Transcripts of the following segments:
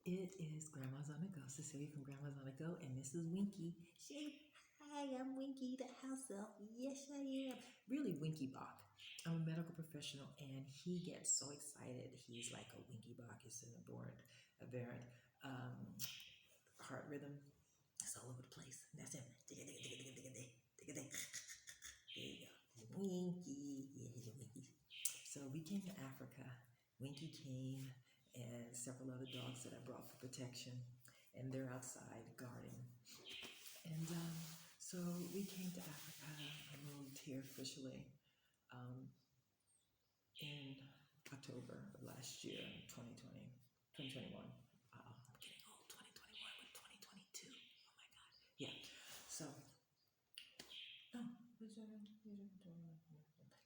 It is Grandma's on the Go, Cecilia from Grandma's on the Go, and this is Winky. Hi, I'm Winky, the house elf. Yes, I am. Really, Winky Bach. I'm a medical professional, and he gets so excited. He's like a Winky Bach. It's an aberrant heart rhythm. It's all over the place. And that's him. There you go. Winky. Yeah, he's a Winky. So we came to Africa. Winky came and several other dogs that I brought for protection, and they're outside guarding. And so we came to Africa. I moved here officially in October of last year, 2020, 2021. I'm getting old. 2021 with 2022. Oh my God. Yeah. So,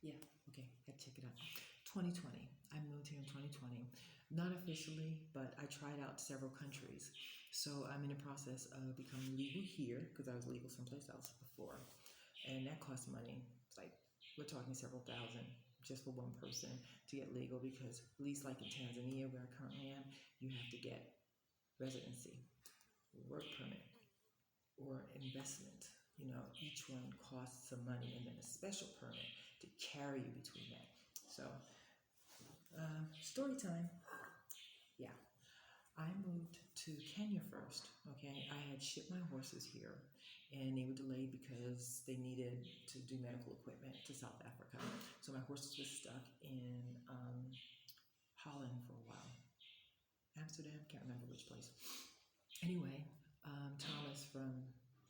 yeah. Okay. Had to check it out. 2020. I moved here in 2020. Not officially, but I tried out several countries. So I'm in the process of becoming legal here because I was legal someplace else before. And that costs money. It's like, we're talking several thousand just for one person to get legal because, at least like in Tanzania, where I currently am, you have to get residency, work permit, or investment. You know, each one costs some money, and then a special permit to carry you between that. So, story time. Yeah. I moved to Kenya first, okay? I had shipped my horses here, and they were delayed because they needed to do medical equipment to South Africa. So my horses were stuck in Holland for a while. Amsterdam, can't remember which place. Anyway, Thomas from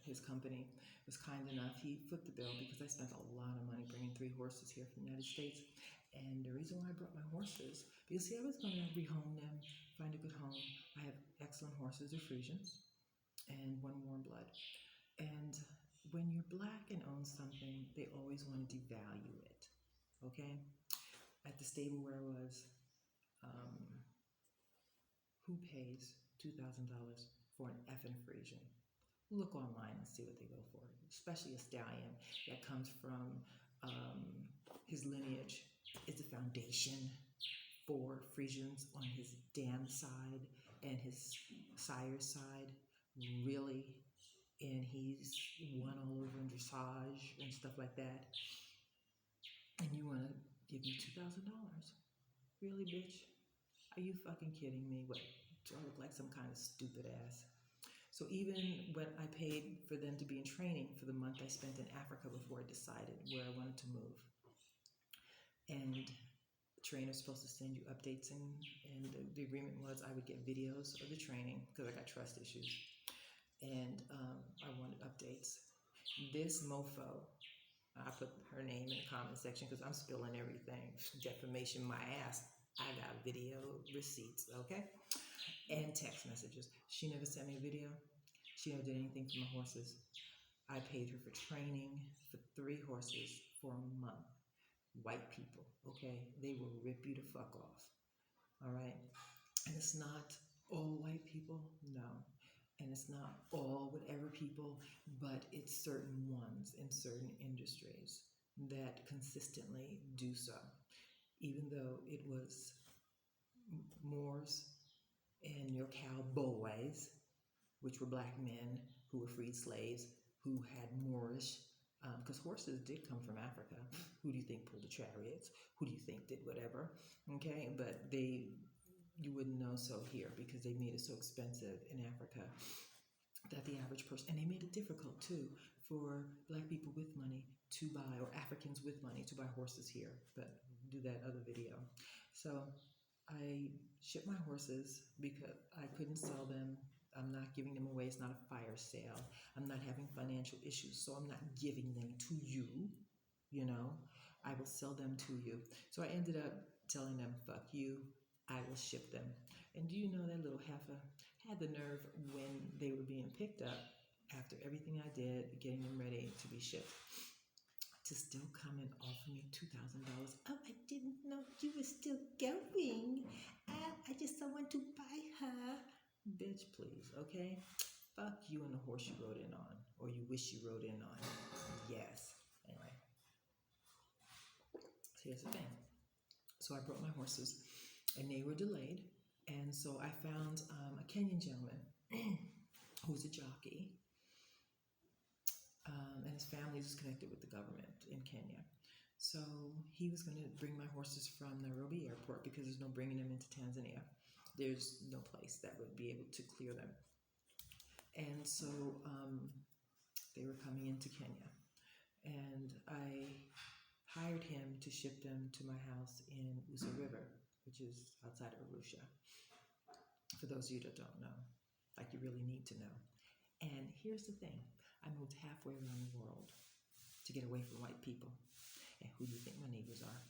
his company was kind enough. He flipped the bill because I spent a lot of money bringing 3 horses here from the United States. And the reason why I brought my horses, because see, I was going to rehome them, find a good home. I have excellent horses, they're Frisians, and one warm blood. And when you're black and own something, they always want to devalue it, okay? At the stable where I was, who pays $2,000 for an effing Frisian? Look online and see what they go for, especially a stallion that comes from his lineage is the foundation for Frisians on his dam side and his sire's side, really, and he's won all over in dressage and stuff like that, and you want to give me $2,000? Really, bitch? Are you fucking kidding me? What, do I look like some kind of stupid ass? So even when I paid for them to be in training for the month I spent in Africa before I decided where I wanted to move, and the trainer's supposed to send you updates, and the agreement was I would get videos of the training because I got trust issues, and I wanted updates. This mofo, I put her name in the comment section because I'm spilling everything. Defamation my ass. I got video receipts, okay? And text messages. She never sent me a video. She never did anything for my horses. I paid her for training for 3 horses for a month. White people, okay? They will rip you the fuck off, all right? And it's not all white people, no. And it's not all whatever people, but it's certain ones in certain industries that consistently do so. Even though it was Moors and your cowboys, which were black men who were freed slaves, who had Moorish, because horses did come from Africa. Who do you think pulled the chariots? Who do you think did whatever? Okay, but you wouldn't know so here because they made it so expensive in Africa that the average person, and they made it difficult too for black people with money to buy, or Africans with money to buy horses here, but do that other video. So I shipped my horses because I couldn't sell them. I'm not giving them away. It's not a fire sale. I'm not having financial issues, so I'm not giving them to you, you know. I will sell them to you. So I ended up telling them, fuck you, I will ship them. And do you know that little heifer had the nerve when they were being picked up after everything I did, getting them ready to be shipped, to still come and offer me $2,000. Oh, I didn't know you were still going. I just want to buy her. Bitch, please, okay? Fuck you and the horse you rode in on, or you wish you rode in on. Yes. Anyway. So here's the thing. So I brought my horses, and they were delayed. And so I found a Kenyan gentleman who's a jockey, and his family is connected with the government in Kenya. So he was going to bring my horses from Nairobi airport because there's no bringing them into Tanzania. There's no place that would be able to clear them. And so they were coming into Kenya. And I hired him to ship them to my house in Usa River, which is outside of Arusha. For those of you that don't know, like you really need to know. And here's the thing, I moved halfway around the world to get away from white people. And who do you think my neighbors are?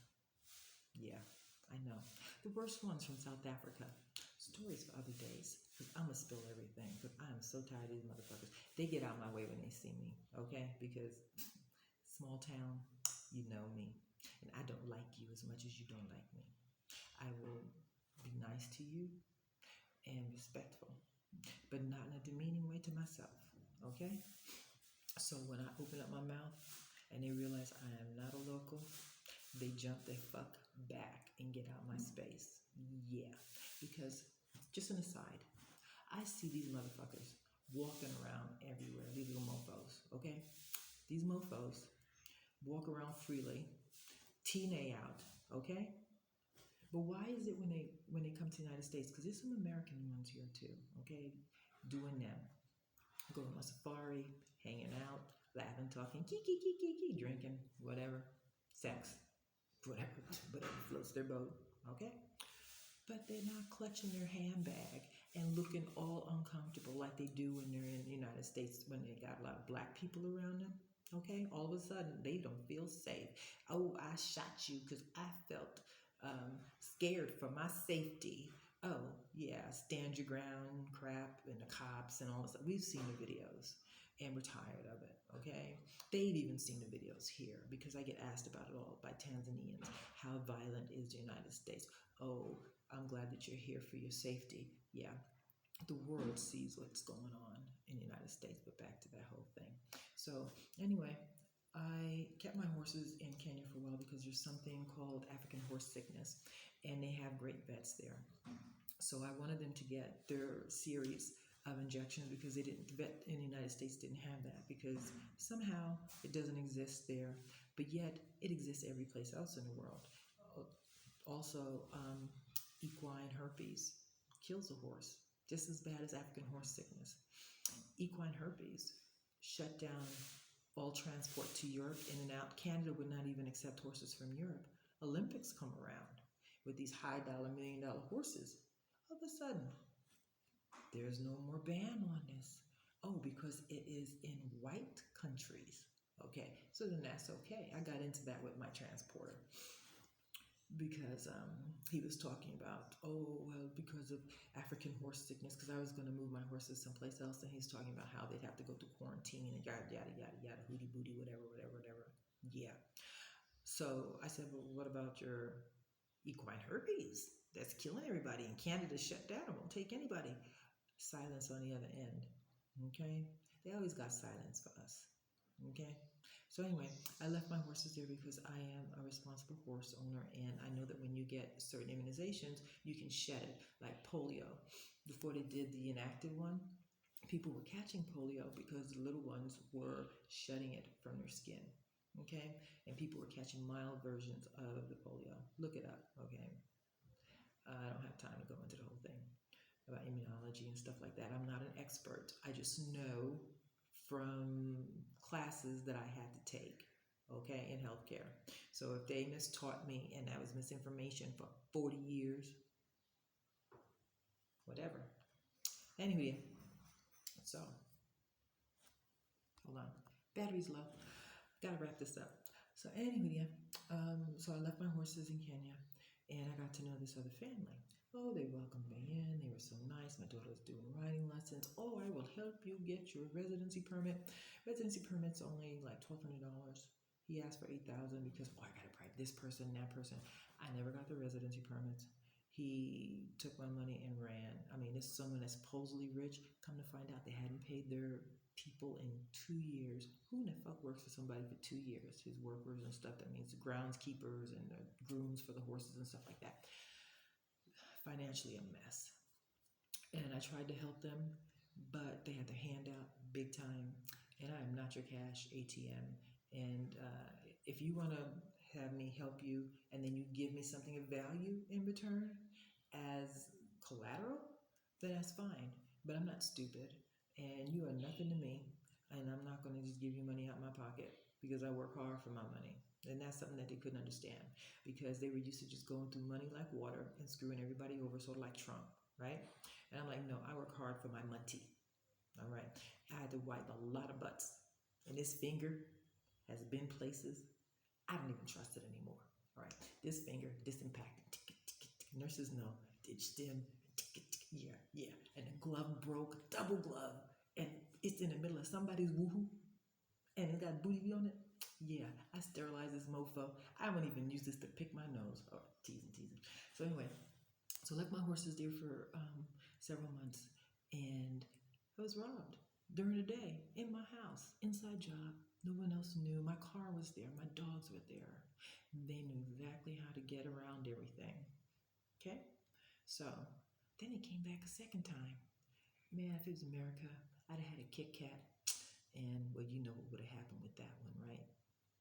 Yeah, I know. The worst ones from South Africa. Stories for other days, because I'm going to spill everything, because I'm so tired of these motherfuckers. They get out my way when they see me, okay? Because small town, you know me. And I don't like you as much as you don't like me. I will be nice to you and respectful, but not in a demeaning way to myself, okay? So when I open up my mouth and they realize I am not a local, they jump the fuck back and get out my space. Yeah, because just an aside, I see these motherfuckers walking around everywhere, these little mofos, okay? These mofos walk around freely, T-nay out, okay? But why is it when they come to the United States? Because there's some American ones here too, okay? Doing them. Going on safari, hanging out, laughing, talking, kiki, drinking, whatever, sex, whatever floats their boat, okay? But they're not clutching their handbag and looking all uncomfortable like they do when they're in the United States when they got a lot of black people around them, okay? All of a sudden, they don't feel safe. Oh, I shot you because I felt scared for my safety. Oh, yeah, stand your ground crap and the cops and all this stuff. We've seen the videos and we're tired of it, okay? They've even seen the videos here because I get asked about it all by Tanzanians. How violent is the United States? Oh, I'm glad that you're here for your safety. Yeah, the world sees what's going on in the United States, but back to that whole thing. So anyway, I kept my horses in Kenya for a while because there's something called African horse sickness, and they have great vets there. So I wanted them to get their series of injections because they didn't, the vet in the United States didn't have that because somehow it doesn't exist there, but yet it exists every place else in the world. Also, equine herpes kills a horse just as bad as African horse sickness. Equine herpes shut down all transport to Europe in and out. Canada would not even accept horses from Europe. Olympics come around with these high dollar, $1 million horses. All of a sudden, there's no more ban on this. Oh, because it is in white countries. Okay, so then that's okay. I got into that with my transporter because he was talking about, oh, well, because of African horse sickness, because I was going to move my horses someplace else, and he's talking about how they'd have to go through quarantine and yada, yada, yada, yada, hooty booty, whatever. Yeah. So I said, well, what about your equine herpes? That's killing everybody. And Canada shut down. It won't take anybody. Silence on the other end. Okay? They always got silence for us. Okay? So anyway, I left my horses there because I am a responsible horse owner, and I know that when you get certain immunizations, you can shed it, like polio. Before they did the inactive one, people were catching polio because the little ones were shedding it from their skin. Okay? And people were catching mild versions of the polio. Look it up, okay? I don't have time to go into the whole thing about immunology and stuff like that. I'm not an expert. I just know from classes that I had to take, okay, in healthcare. So if they mistaught me and that was misinformation for 40 years, whatever. Anyway, so, hold on. Battery's low. Gotta wrap this up. So anyway, so I left my horses in Kenya and I got to know this other family. Oh, they welcomed me in. They were so nice. My daughter was doing riding lessons. Oh, I will help you get your residency permit. Residency permit's only like $1,200. He asked for $8,000 because, oh, I got to bribe this person, that person. I never got the residency permits. He took my money and ran. I mean, this is someone that's supposedly rich. Come to find out they hadn't paid their people in 2 years. Who in the fuck works for somebody for 2 years? His workers and stuff. That means the groundskeepers and the grooms for the horses and stuff like that. financially a mess. And I tried to help them, but they had their hand out big time. And I am not your cash ATM. And if you want to have me help you and then you give me something of value in return as collateral, then that's fine. But I'm not stupid. And you are nothing to me. And I'm not going to just give you money out my pocket because I work hard for my money. And that's something that they couldn't understand because they were used to just going through money like water and screwing everybody over, sort of like Trump, right? And I'm like, no, I work hard for my money. All right. I had to wipe a lot of butts. And this finger has been places I don't even trust it anymore. All right. This finger, disimpacted. Nurses know. Ditched in. Yeah, yeah. And the glove broke, double glove. And it's in the middle of somebody's woohoo. And it got booty on it. Yeah, I sterilized this mofo. I wouldn't even use this to pick my nose. Oh, teasing, teasing. So anyway, so I left my horses there for several months, and I was robbed during the day in my house, inside job. No one else knew. My car was there. My dogs were there. They knew exactly how to get around everything. Okay, so then it came back a second time. Man, if it was America, I'd have had a Kit Kat, and well, you know what would have happened with that one, right?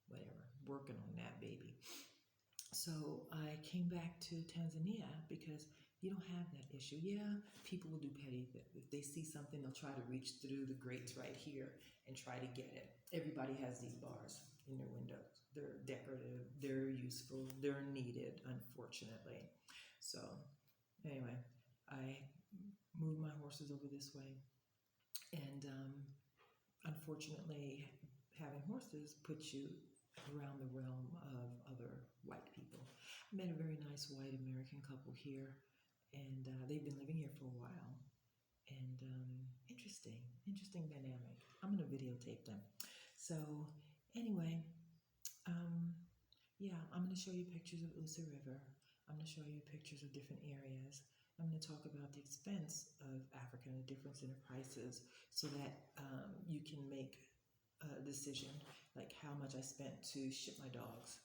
Whatever, working on that baby. So I came back to Tanzania because you don't have that issue. Yeah, people will do petty. If they see something, they'll try to reach through the grates right here and try to get it. Everybody has these bars in their windows. They're decorative, they're useful, they're needed, unfortunately. So anyway, I moved my horses over this way. And unfortunately, having horses puts you around the realm of other white people. I met a very nice white American couple here, and they've been living here for a while. And interesting dynamic. I'm gonna videotape them. So anyway, um, yeah, I'm gonna show you pictures of Usa River. I'm gonna show you pictures of different areas. I'm going to talk about the expense of Africa and the difference in the prices so that you can make a decision, like how much I spent to ship my dogs.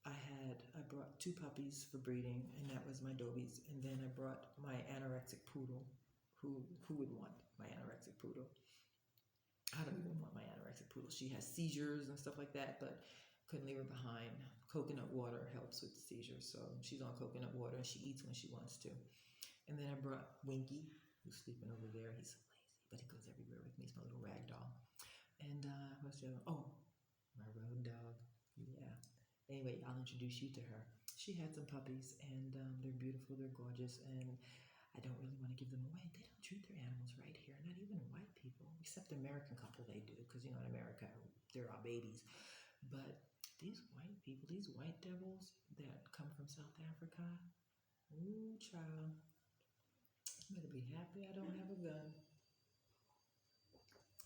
I brought 2 puppies for breeding, and that was my Dobies. And then I brought my anorexic poodle. Who would want my anorexic poodle? I don't even want my anorexic poodle. She has seizures and stuff like that, but couldn't leave her behind. Coconut water helps with the seizures, so she's on coconut water and she eats when she wants to. And then I brought Winky, who's sleeping over there. He's so lazy, but he goes everywhere with me. He's my little rag doll. And what's the other one? Oh, my road dog. Yeah. Anyway, I'll introduce you to her. She had some puppies, and they're beautiful. They're gorgeous, and I don't really want to give them away. They don't treat their animals right here. Not even white people, except the American couple. They do, because in America, they're our babies. But these white people, these white devils that come from South Africa, ooh, child. Better be happy I don't have a gun.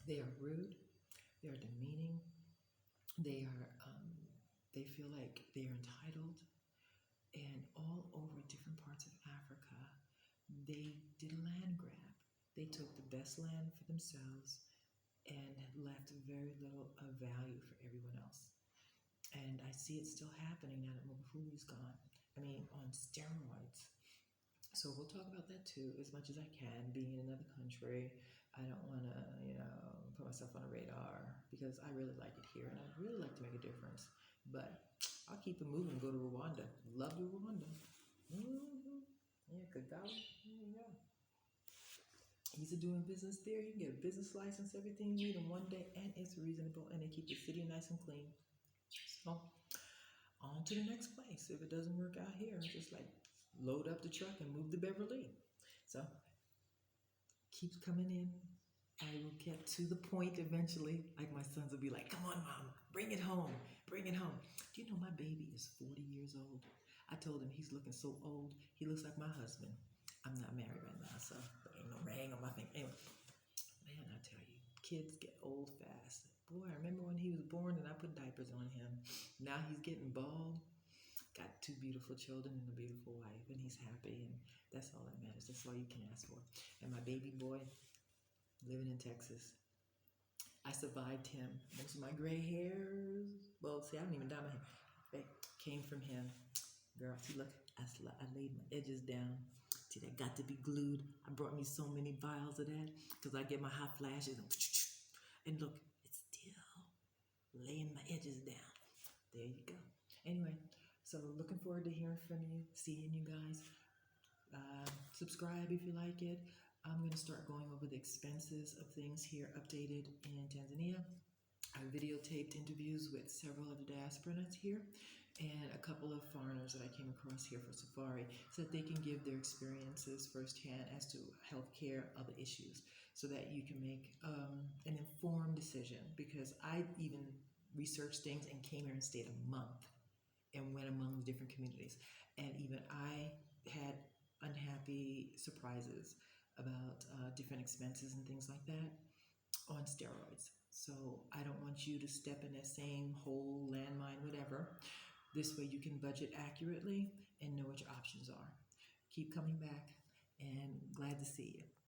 They are rude. They are demeaning. They are. They feel like they are entitled. And all over different parts of Africa, they did a land grab. They took the best land for themselves and left very little of value for everyone else. And I see it still happening now that Mabufuli's gone. I mean, on steroids. So we'll talk about that too, as much as I can. Being in another country, I don't want to, put myself on a radar because I really like it here and I'd really like to make a difference. But I'll keep it moving and go to Rwanda. Love to Rwanda. Mm-hmm. Yeah, Kagame. There you go. Easy doing business there. You can get a business license, everything you need in one day, and it's reasonable, and they keep the city nice and clean. So on to the next place. If it doesn't work out here, just like load up the truck and move to Beverly. So keeps coming in. I will get to the point eventually. Like my sons will be like, "Come on, mom, bring it home, bring it home." Do you know my baby is 40 years old? I told him he's looking so old. He looks like my husband. I'm not married right now, so there ain't no ring on my finger. Anyway, man, I tell you, kids get old fast. Boy, I remember when he was born and I put diapers on him. Now he's getting bald. Got 2 beautiful children and a beautiful wife, and he's happy, and that's all that matters. That's all you can ask for. And my baby boy, living in Texas, I survived him. Most of my gray hairs, well, see, I don't even dye my hair, came from him. Girl, see, look, I laid my edges down. See, that got to be glued. I brought me so many vials of that because I get my hot flashes and look, it's still laying my edges down. There you go. Anyway, so looking forward to hearing from you, seeing you guys. Subscribe if you like it. I'm going to start going over the expenses of things here updated in Tanzania. I videotaped interviews with several of the diasporans here and a couple of foreigners that I came across here for safari so that they can give their experiences firsthand as to healthcare, other issues, so that you can make an informed decision. Because I even researched things and came here and stayed a month and went among the different communities. And even I had unhappy surprises about different expenses and things like that on steroids. So I don't want you to step in that same hole, landmine, whatever. This way you can budget accurately and know what your options are. Keep coming back and glad to see you.